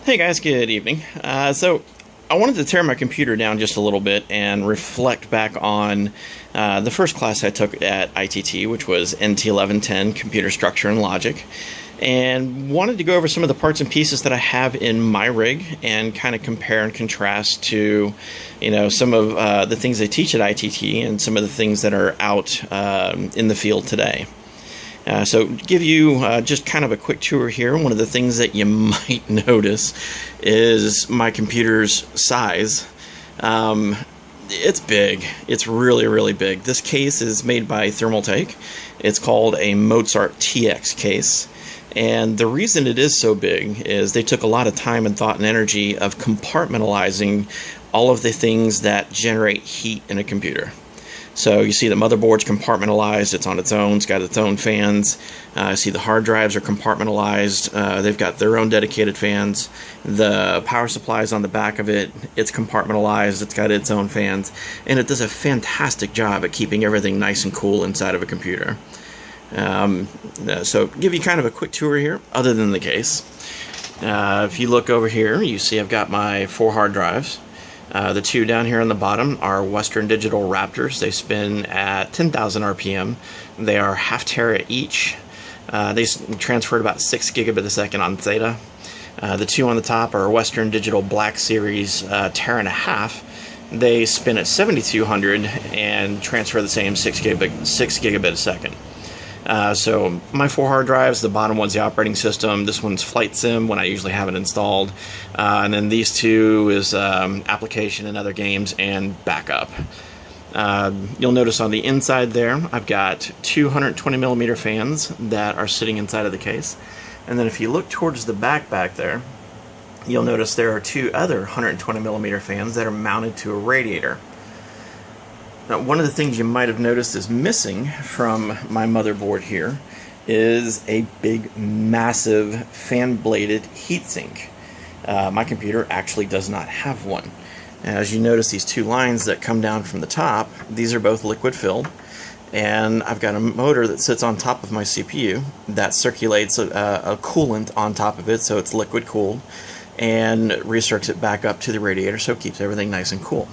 Hey guys, good evening. So I wanted to tear my computer down just a little bit and reflect back on the first class I took at ITT, which was NT 1110, Computer Structure and Logic, and wanted to go over some of the parts and pieces that I have in my rig and kind of compare and contrast to, some of the things they teach at ITT and some of the things that are out in the field today. So give you just kind of a quick tour here. One of the things that you might notice is my computer's size. It's big. It's really, really big. This case is made by Thermaltake. It's called a Mozart TX case. And the reason it is so big is they took a lot of time and thought and energy of compartmentalizing all of the things that generate heat in a computer. So you see the motherboard's compartmentalized, it's on its own, it's got its own fans. See the hard drives are compartmentalized, they've got their own dedicated fans. The power supply is on the back of it, it's compartmentalized, it's got its own fans. And it does a fantastic job at keeping everything nice and cool inside of a computer. So give you kind of a quick tour here, other than the case. If you look over here, you see I've got my 4 hard drives. The 2 down here on the bottom are Western Digital Raptors. They spin at 10,000 RPM. They are half tera each. They transfer at about 6 gigabit a second on SATA. The 2 on the top are Western Digital Black Series tera and a half. They spin at 7200 and transfer the same 6 gigabit a second. So my 4 hard drives, the bottom one's the operating system, this one's Flight Sim when I usually have it installed, and then these 2 is application and other games and backup. You'll notice on the inside there I've got 220mm fans that are sitting inside of the case, and then if you look towards the back there, you'll notice there are 2 other 120mm fans that are mounted to a radiator. Now, one of the things you might have noticed is missing from my motherboard here is a big, massive, fan-bladed heatsink. My computer actually does not have one. As you notice, these 2 lines that come down from the top, these are both liquid-filled, and I've got a motor that sits on top of my CPU that circulates a coolant on top of it, so it's liquid-cooled, and recircs it back up to the radiator, so it keeps everything nice and cool.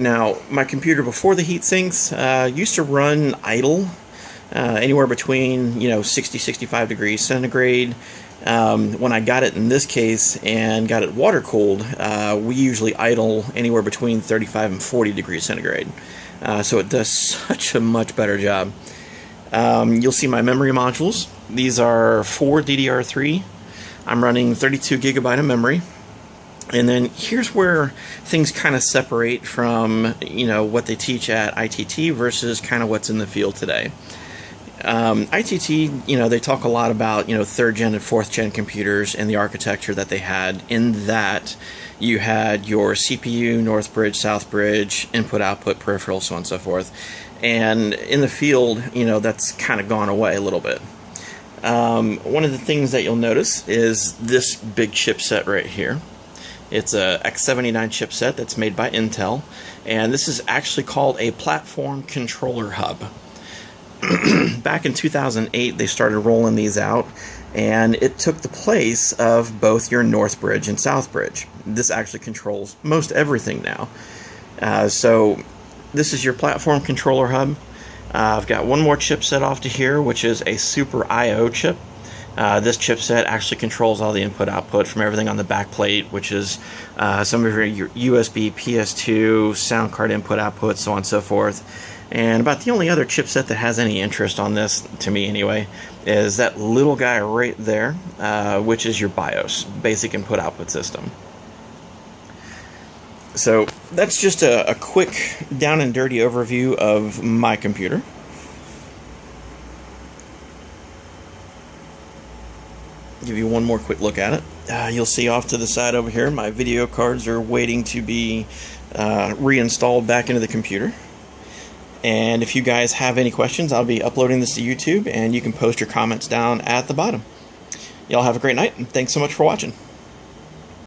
Now, my computer before the heat sinks used to run idle anywhere between 60-65 degrees centigrade. When I got it in this case and got it water cooled, we usually idle anywhere between 35 and 40 degrees centigrade. So it does such a much better job. You'll see my memory modules. These are 4 DDR3. I'm running 32 gigabyte of memory. And then here's where things kind of separate from, what they teach at ITT versus kind of what's in the field today. ITT, they talk a lot about, 3rd gen and 4th gen computers and the architecture that they had. In that, you had your CPU, North Bridge, South Bridge, input-output, peripheral, so on and so forth. And in the field, that's kind of gone away a little bit. One of the things that you'll notice is this big chipset right here. It's a X79 chipset that's made by Intel, and this is actually called a platform controller hub. Back in 2008, they started rolling these out, and it took the place of both your North Bridge and South Bridge. This actually controls most everything now. So this is your platform controller hub. I've got one more chipset off to here, which is a Super I/O chip. This chipset actually controls all the input-output from everything on the back plate, which is some of your USB, PS2, sound card input-output, so on and so forth. And about the only other chipset that has any interest on this, to me anyway, is that little guy right there, which is your BIOS, Basic Input-Output System. So that's just a quick down and dirty overview of my computer. Give you one more quick look at it. You'll see off to the side over here my video cards are waiting to be reinstalled back into the computer. And if you guys have any questions, I'll be uploading this to YouTube, and you can post your comments down at the bottom. Y'all have a great night, and thanks so much for watching.